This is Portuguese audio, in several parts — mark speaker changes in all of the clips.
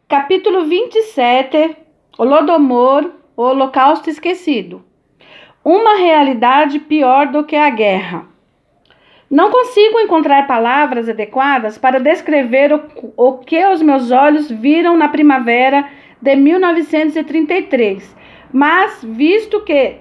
Speaker 1: Capítulo 27, Holodomor, o Holocausto Esquecido. Uma realidade pior do que a guerra. Não consigo encontrar palavras adequadas para descrever o que os meus olhos viram na primavera de 1933, mas, visto que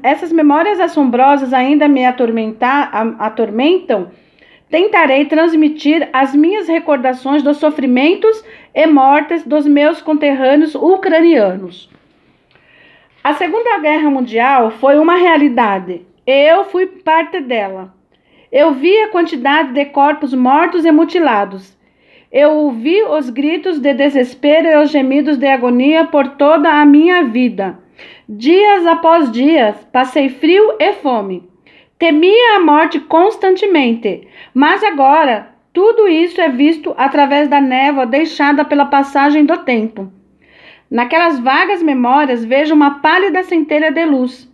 Speaker 1: essas memórias assombrosas ainda me atormentam, tentarei transmitir as minhas recordações dos sofrimentos e mortes dos meus conterrâneos ucranianos. A Segunda Guerra Mundial foi uma realidade. Eu fui parte dela. Eu vi a quantidade de corpos mortos e mutilados. Eu ouvi os gritos de desespero e os gemidos de agonia por toda a minha vida. Dias após dias, passei frio e fome. Temia a morte constantemente, mas agora tudo isso é visto através da névoa deixada pela passagem do tempo. Naquelas vagas memórias vejo uma pálida centelha de luz.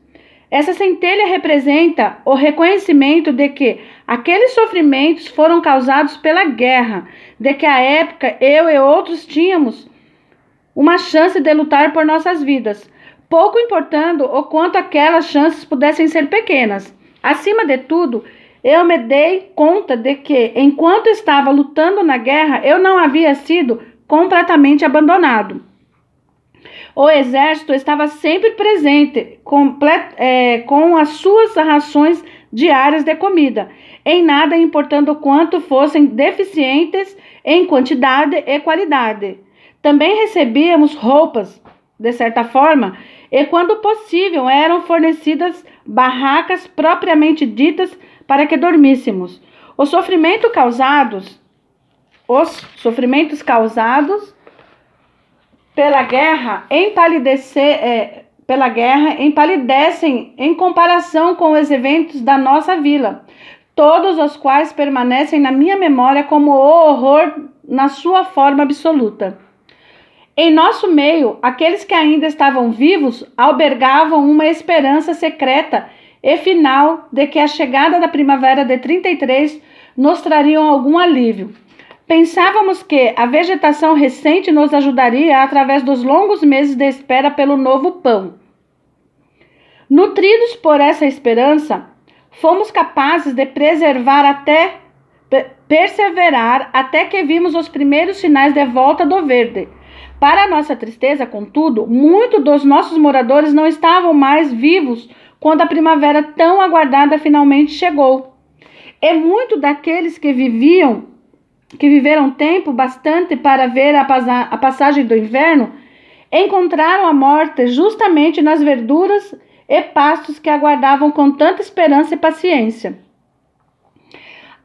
Speaker 1: Essa centelha representa o reconhecimento de que aqueles sofrimentos foram causados pela guerra, de que à época eu e outros tínhamos uma chance de lutar por nossas vidas, pouco importando o quanto aquelas chances pudessem ser pequenas. Acima de tudo, eu me dei conta de que, enquanto estava lutando na guerra, eu não havia sido completamente abandonado. O exército estava sempre presente, com as suas rações diárias de comida, em nada importando quanto fossem deficientes em quantidade e qualidade. Também recebíamos roupas, de certa forma, e quando possível eram fornecidas barracas propriamente ditas para que dormíssemos. Os sofrimentos causados pela guerra empalidecem em comparação com os eventos da nossa vila, todos os quais permanecem na minha memória como o horror na sua forma absoluta. Em nosso meio, aqueles que ainda estavam vivos albergavam uma esperança secreta e final de que a chegada da primavera de 33 nos traria algum alívio. Pensávamos que a vegetação recente nos ajudaria através dos longos meses de espera pelo novo pão. Nutridos por essa esperança, fomos capazes de perseverar até que vimos os primeiros sinais de volta do verde. Para nossa tristeza, contudo, muitos dos nossos moradores não estavam mais vivos quando a primavera tão aguardada finalmente chegou. E muitos daqueles que viveram tempo bastante para ver a passagem do inverno, encontraram a morte justamente nas verduras e pastos que aguardavam com tanta esperança e paciência.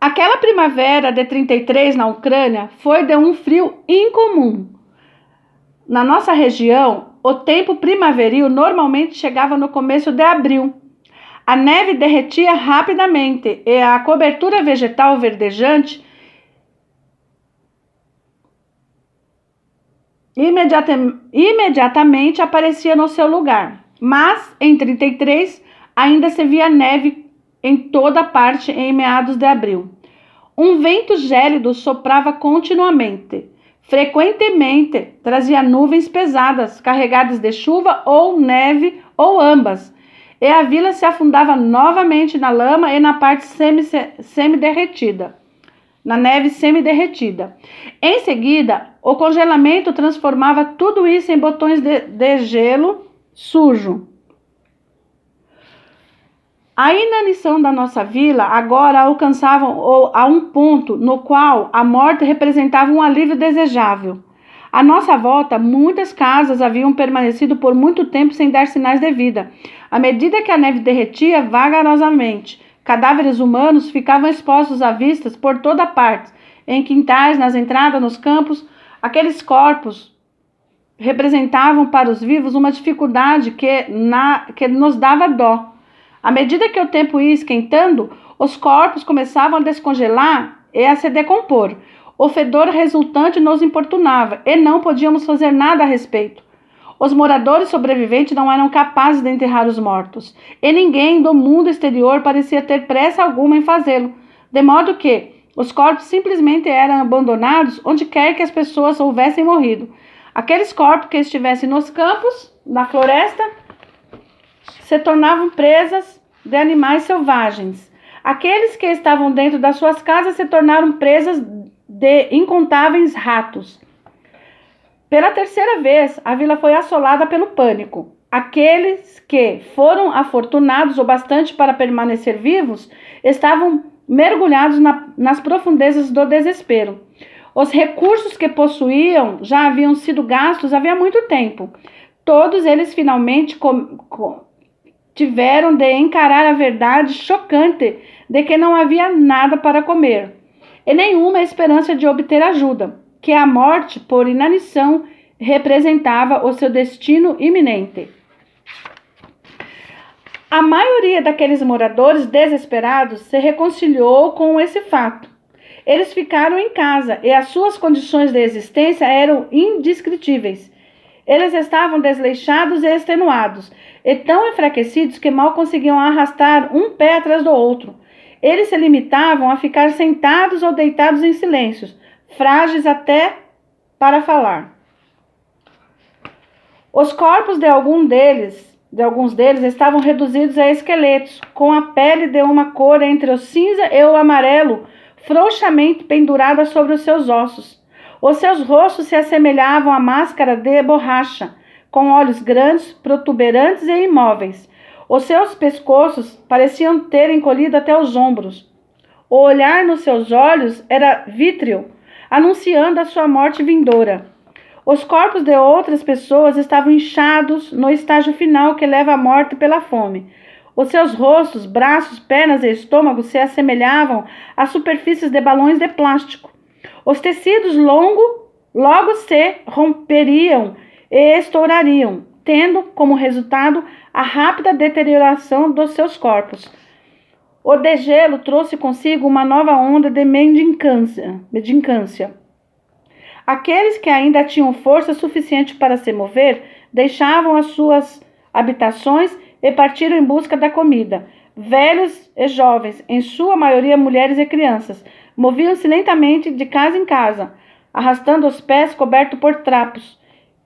Speaker 1: Aquela primavera de 33 na Ucrânia foi de um frio incomum. Na nossa região, o tempo primaveril normalmente chegava no começo de abril. A neve derretia rapidamente e a cobertura vegetal verdejante imediatamente aparecia no seu lugar. Mas, em 33, ainda se via neve em toda parte em meados de abril. Um vento gélido soprava continuamente. Frequentemente trazia nuvens pesadas, carregadas de chuva ou neve ou ambas, e a vila se afundava novamente na lama e na parte semi-derretida, na neve semi-derretida. Em seguida, o congelamento transformava tudo isso em botões de gelo sujo. A inanição da nossa vila agora alcançava a um ponto no qual a morte representava um alívio desejável. À nossa volta, muitas casas haviam permanecido por muito tempo sem dar sinais de vida. À medida que a neve derretia vagarosamente, cadáveres humanos ficavam expostos à vista por toda parte, em quintais, nas entradas, nos campos. Aqueles corpos representavam para os vivos uma dificuldade que nos dava dó. À medida que o tempo ia esquentando, os corpos começavam a descongelar e a se decompor. O fedor resultante nos importunava e não podíamos fazer nada a respeito. Os moradores sobreviventes não eram capazes de enterrar os mortos, e ninguém do mundo exterior parecia ter pressa alguma em fazê-lo, de modo que os corpos simplesmente eram abandonados onde quer que as pessoas houvessem morrido. Aqueles corpos que estivessem nos campos, na floresta, se tornavam presas de animais selvagens. Aqueles que estavam dentro das suas casas se tornaram presas de incontáveis ratos. Pela terceira vez, a vila foi assolada pelo pânico. Aqueles que foram afortunados o bastante para permanecer vivos estavam mergulhados nas profundezas do desespero. Os recursos que possuíam já haviam sido gastos havia muito tempo. Todos eles finalmente tiveram de encarar a verdade chocante de que não havia nada para comer e nenhuma esperança de obter ajuda, que a morte por inanição representava o seu destino iminente. A maioria daqueles moradores desesperados se reconciliou com esse fato. Eles ficaram em casa e as suas condições de existência eram indescritíveis. Eles estavam desleixados e extenuados, e tão enfraquecidos que mal conseguiam arrastar um pé atrás do outro. Eles se limitavam a ficar sentados ou deitados em silêncio, frágeis até para falar. Os corpos de alguns deles estavam reduzidos a esqueletos, com a pele de uma cor entre o cinza e o amarelo, frouxamente pendurada sobre os seus ossos. Os seus rostos se assemelhavam a máscara de borracha, com olhos grandes, protuberantes e imóveis. Os seus pescoços pareciam ter encolhido até os ombros. O olhar nos seus olhos era vítreo, anunciando a sua morte vindoura. Os corpos de outras pessoas estavam inchados no estágio final que leva à morte pela fome. Os seus rostos, braços, pernas e estômago se assemelhavam a superfícies de balões de plástico. Os tecidos logo se romperiam e estourariam, tendo como resultado a rápida deterioração dos seus corpos. O degelo trouxe consigo uma nova onda de mendicância. Aqueles que ainda tinham força suficiente para se mover deixavam as suas habitações e partiram em busca da comida. Velhos e jovens, em sua maioria mulheres e crianças, moviam-se lentamente de casa em casa, arrastando os pés cobertos por trapos.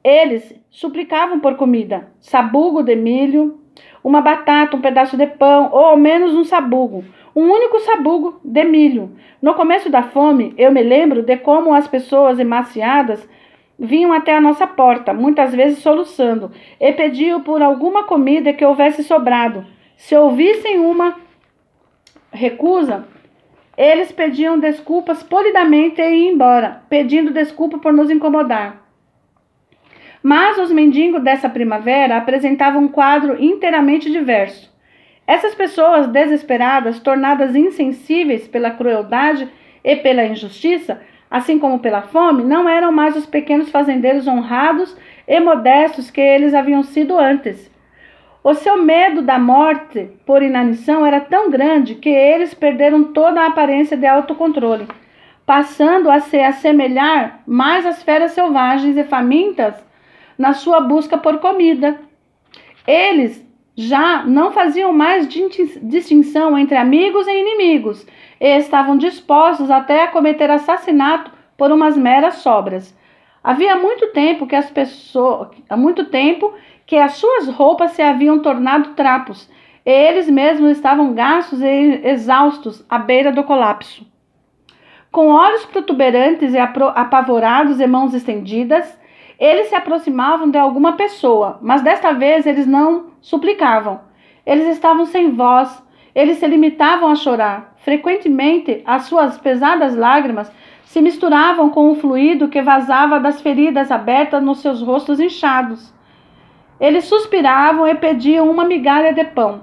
Speaker 1: Eles suplicavam por comida, sabugo de milho, uma batata, um pedaço de pão, ou ao menos um sabugo, um único sabugo de milho. No começo da fome, eu me lembro de como as pessoas emaciadas vinham até a nossa porta, muitas vezes soluçando, e pediam por alguma comida que houvesse sobrado. Se ouvissem uma recusa, eles pediam desculpas polidamente e iam embora, pedindo desculpa por nos incomodar. Mas os mendigos dessa primavera apresentavam um quadro inteiramente diverso. Essas pessoas desesperadas, tornadas insensíveis pela crueldade e pela injustiça, assim como pela fome, não eram mais os pequenos fazendeiros honrados e modestos que eles haviam sido antes. O seu medo da morte por inanição era tão grande que eles perderam toda a aparência de autocontrole, passando a se assemelhar mais às feras selvagens e famintas na sua busca por comida. Eles já não faziam mais distinção entre amigos e inimigos e estavam dispostos até a cometer assassinato por umas meras sobras. Havia muito tempo que as suas roupas se haviam tornado trapos e eles mesmos estavam gastos e exaustos à beira do colapso. Com olhos protuberantes e apavorados e mãos estendidas, eles se aproximavam de alguma pessoa, mas desta vez eles não suplicavam. Eles estavam sem voz, eles se limitavam a chorar. Frequentemente, as suas pesadas lágrimas se misturavam com o fluido que vazava das feridas abertas nos seus rostos inchados. Eles suspiravam e pediam uma migalha de pão.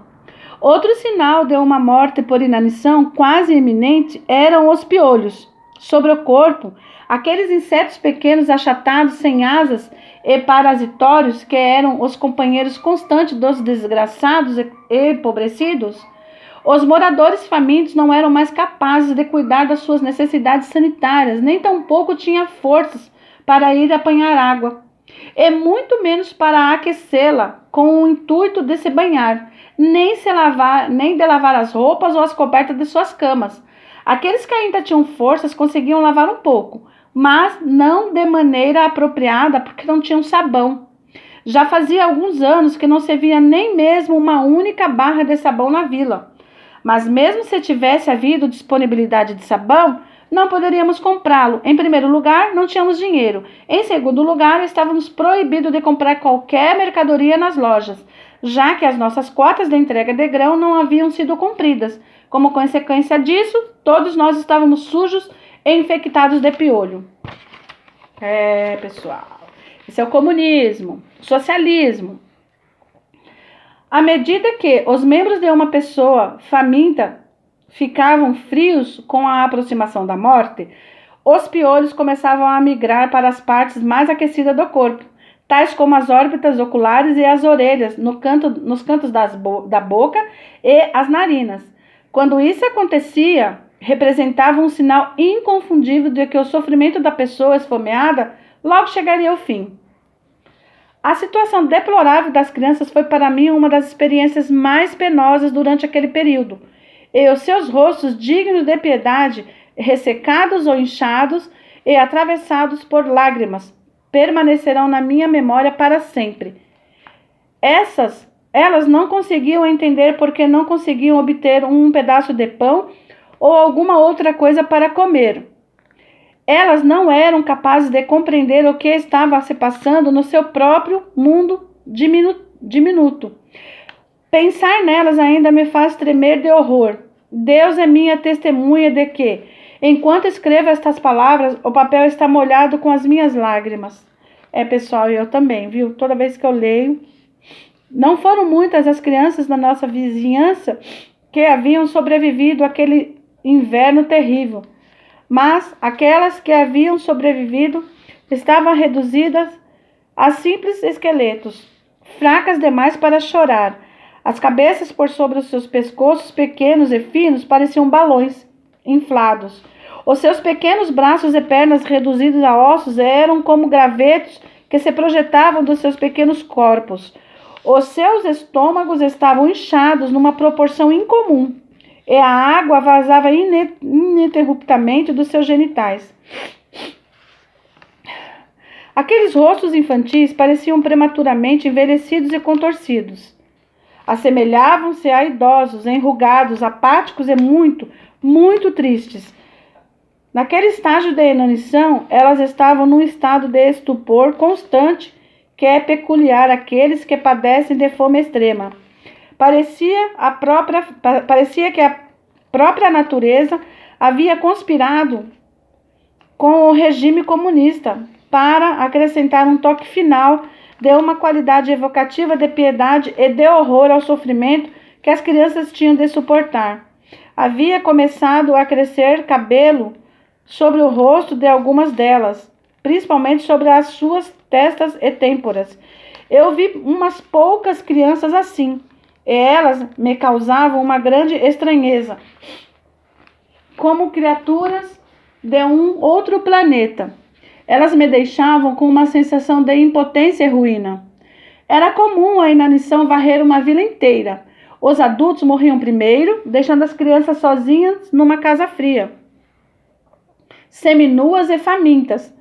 Speaker 1: Outro sinal de uma morte por inanição quase iminente eram os piolhos. Sobre o corpo, aqueles insetos pequenos achatados, sem asas e parasitórios que eram os companheiros constantes dos desgraçados e empobrecidos, os moradores famintos não eram mais capazes de cuidar das suas necessidades sanitárias, nem tampouco tinham forças para ir apanhar água, e muito menos para aquecê-la com o intuito de se banhar, nem de lavar as roupas ou as cobertas de suas camas. Aqueles que ainda tinham forças conseguiam lavar um pouco, mas não de maneira apropriada porque não tinham sabão. Já fazia alguns anos que não se via nem mesmo uma única barra de sabão na vila. Mas mesmo se tivesse havido disponibilidade de sabão, não poderíamos comprá-lo. Em primeiro lugar, não tínhamos dinheiro. Em segundo lugar, estávamos proibidos de comprar qualquer mercadoria nas lojas, já que as nossas cotas de entrega de grão não haviam sido cumpridas. Como consequência disso, todos nós estávamos sujos e infectados de piolho. Pessoal, esse é o comunismo, socialismo. À medida que os membros de uma pessoa faminta ficavam frios com a aproximação da morte, os piolhos começavam a migrar para as partes mais aquecidas do corpo, tais como as órbitas oculares e as orelhas, nos cantos da boca e as narinas. Quando isso acontecia, representava um sinal inconfundível de que o sofrimento da pessoa esfomeada logo chegaria ao fim. A situação deplorável das crianças foi para mim uma das experiências mais penosas durante aquele período. E os seus rostos dignos de piedade, ressecados ou inchados e atravessados por lágrimas, permanecerão na minha memória para sempre. Elas não conseguiam entender porque não conseguiam obter um pedaço de pão ou alguma outra coisa para comer. Elas não eram capazes de compreender o que estava se passando no seu próprio mundo diminuto. Pensar nelas ainda me faz tremer de horror. Deus é minha testemunha de que, enquanto escrevo estas palavras, o papel está molhado com as minhas lágrimas. Pessoal, eu também, viu? Toda vez que eu leio. Não foram muitas as crianças da nossa vizinhança que haviam sobrevivido àquele inverno terrível. Mas aquelas que haviam sobrevivido estavam reduzidas a simples esqueletos, fracas demais para chorar. As cabeças por sobre os seus pescoços pequenos e finos pareciam balões inflados. Os seus pequenos braços e pernas reduzidos a ossos eram como gravetos que se projetavam dos seus pequenos corpos. Os seus estômagos estavam inchados numa proporção incomum. E a água vazava ininterruptamente dos seus genitais. Aqueles rostos infantis pareciam prematuramente envelhecidos e contorcidos. Assemelhavam-se a idosos, enrugados, apáticos e muito, muito tristes. Naquele estágio de inanição, elas estavam num estado de estupor constante que é peculiar àqueles que padecem de fome extrema. Parecia que a própria natureza havia conspirado com o regime comunista para acrescentar um toque final de uma qualidade evocativa de piedade e de horror ao sofrimento que as crianças tinham de suportar. Havia começado a crescer cabelo sobre o rosto de algumas delas, principalmente sobre as suas testas e têmporas. Eu vi umas poucas crianças assim, e elas me causavam uma grande estranheza, como criaturas de um outro planeta. Elas me deixavam com uma sensação de impotência e ruína. Era comum a inanição varrer uma vila inteira. Os adultos morriam primeiro, deixando as crianças sozinhas numa casa fria, seminuas e famintas,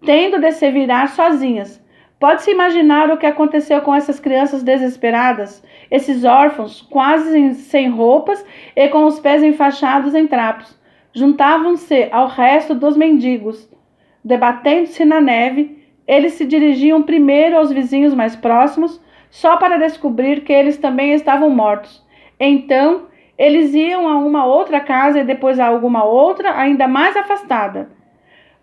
Speaker 1: tendo de se virar sozinhas. Pode-se imaginar o que aconteceu com essas crianças desesperadas, esses órfãos quase sem roupas e com os pés enfaixados em trapos. Juntavam-se ao resto dos mendigos. Debatendo-se na neve, eles se dirigiam primeiro aos vizinhos mais próximos, só para descobrir que eles também estavam mortos. Então, eles iam a uma outra casa e depois a alguma outra ainda mais afastada.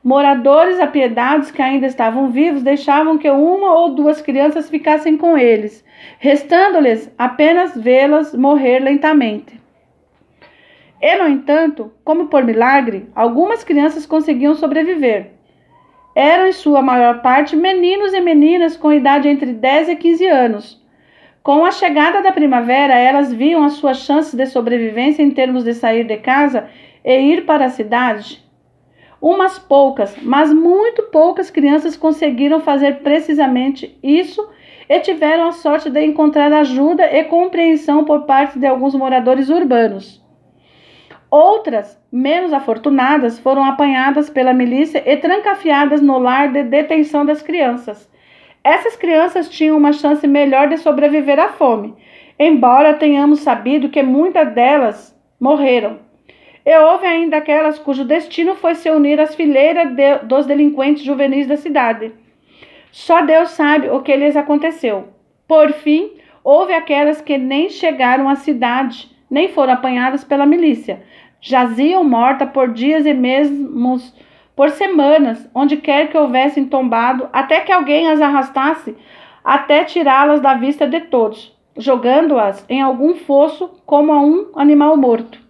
Speaker 1: Moradores apiedados que ainda estavam vivos deixavam que uma ou duas crianças ficassem com eles, restando-lhes apenas vê-las morrer lentamente. E, no entanto, como por milagre, algumas crianças conseguiam sobreviver. Eram, em sua maior parte, meninos e meninas com idade entre 10 e 15 anos. Com a chegada da primavera, elas viam as suas chances de sobrevivência em termos de sair de casa e ir para a cidade. Umas poucas, mas muito poucas crianças conseguiram fazer precisamente isso e tiveram a sorte de encontrar ajuda e compreensão por parte de alguns moradores urbanos. Outras, menos afortunadas, foram apanhadas pela milícia e trancafiadas no lar de detenção das crianças. Essas crianças tinham uma chance melhor de sobreviver à fome, embora tenhamos sabido que muitas delas morreram. E houve ainda aquelas cujo destino foi se unir às fileiras dos delinquentes juvenis da cidade. Só Deus sabe o que lhes aconteceu. Por fim, houve aquelas que nem chegaram à cidade, nem foram apanhadas pela milícia. Jaziam mortas por dias e mesmo por semanas, onde quer que houvessem tombado, até que alguém as arrastasse, até tirá-las da vista de todos, jogando-as em algum fosso como a um animal morto.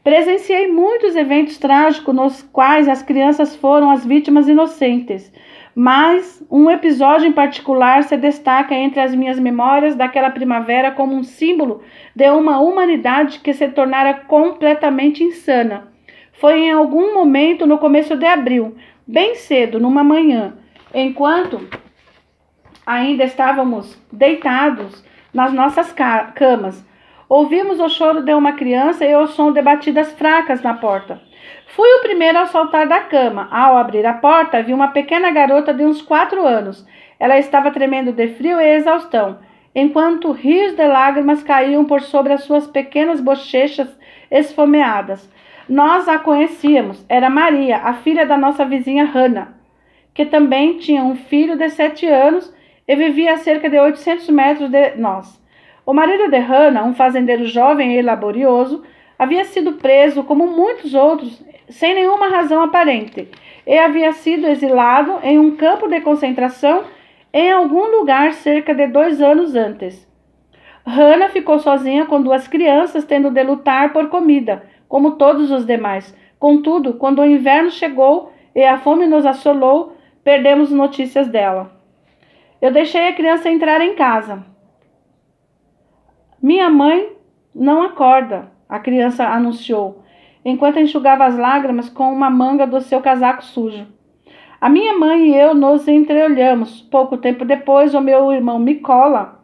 Speaker 1: Presenciei muitos eventos trágicos nos quais as crianças foram as vítimas inocentes, mas um episódio em particular se destaca entre as minhas memórias daquela primavera como um símbolo de uma humanidade que se tornara completamente insana. Foi em algum momento no começo de abril, bem cedo, numa manhã, enquanto ainda estávamos deitados nas nossas camas. Ouvimos o choro de uma criança e o som de batidas fracas na porta. Fui o primeiro a saltar da cama. Ao abrir a porta, vi uma pequena garota de uns 4 anos. Ela estava tremendo de frio e exaustão, enquanto rios de lágrimas caíam por sobre as suas pequenas bochechas esfomeadas. Nós a conhecíamos. Era Maria, a filha da nossa vizinha Hannah, que também tinha um filho de 7 anos e vivia a cerca de 800 metros de nós. O marido de Hannah, um fazendeiro jovem e laborioso, havia sido preso, como muitos outros, sem nenhuma razão aparente, e havia sido exilado em um campo de concentração em algum lugar cerca de 2 anos antes. Hannah ficou sozinha com 2 crianças, tendo de lutar por comida, como todos os demais. Contudo, quando o inverno chegou e a fome nos assolou, perdemos notícias dela. Eu deixei a criança entrar em casa. Minha mãe não acorda, a criança anunciou, enquanto enxugava as lágrimas com uma manga do seu casaco sujo. A minha mãe e eu nos entreolhamos. Pouco tempo depois, o meu irmão Mikola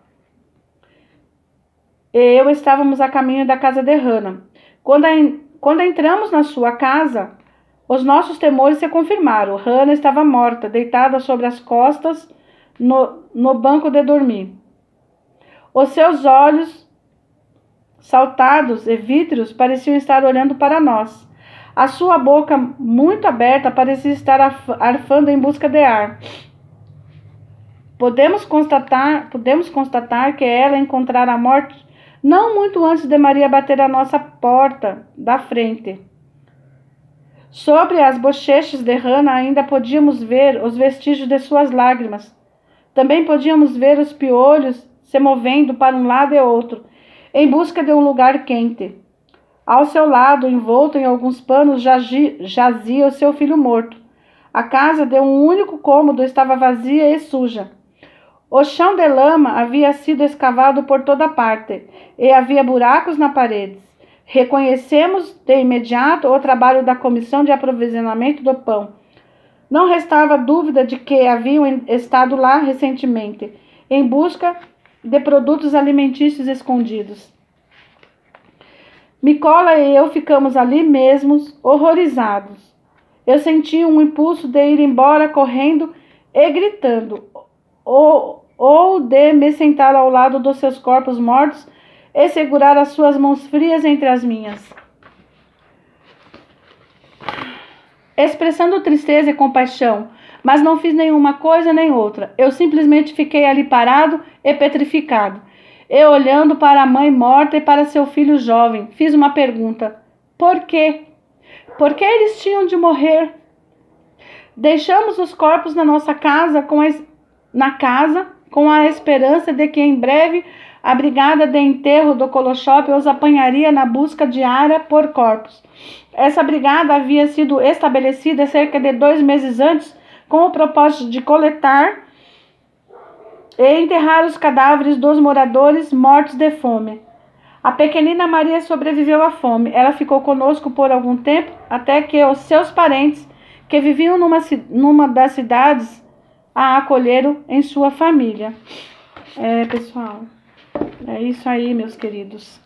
Speaker 1: e eu estávamos a caminho da casa de Hannah. Quando entramos na sua casa, os nossos temores se confirmaram. Hannah estava morta, deitada sobre as costas no banco de dormir. Os seus olhos saltados e vítreos pareciam estar olhando para nós. A sua boca, muito aberta, parecia estar arfando em busca de ar. Podemos constatar que ela encontrara a morte não muito antes de Maria bater a nossa porta da frente. Sobre as bochechas de Hannah ainda podíamos ver os vestígios de suas lágrimas. Também podíamos ver os piolhos se movendo para um lado e outro, em busca de um lugar quente. Ao seu lado, envolto em alguns panos, jazia o seu filho morto. A casa de um único cômodo estava vazia e suja. O chão de lama havia sido escavado por toda parte e havia buracos na parede. Reconhecemos de imediato o trabalho da comissão de aprovisionamento do pão. Não restava dúvida de que haviam estado lá recentemente, em busca de produtos alimentícios escondidos. Mikola e eu ficamos ali mesmos, horrorizados. Eu senti um impulso de ir embora correndo e gritando, ou de me sentar ao lado dos seus corpos mortos e segurar as suas mãos frias entre as minhas. Expressando tristeza e compaixão, mas não fiz nenhuma coisa nem outra. Eu simplesmente fiquei ali parado e petrificado. E olhando para a mãe morta e para seu filho jovem, fiz uma pergunta. Por quê? Por que eles tinham de morrer? Deixamos os corpos na nossa casa, com a esperança de que em breve a brigada de enterro do Kolochop os apanharia na busca diária por corpos. Essa brigada havia sido estabelecida cerca de 2 meses antes, com o propósito de coletar e enterrar os cadáveres dos moradores mortos de fome. A pequenina Maria sobreviveu à fome. Ela ficou conosco por algum tempo, até que os seus parentes, que viviam numa das cidades, a acolheram em sua família. Pessoal, é isso aí, meus queridos.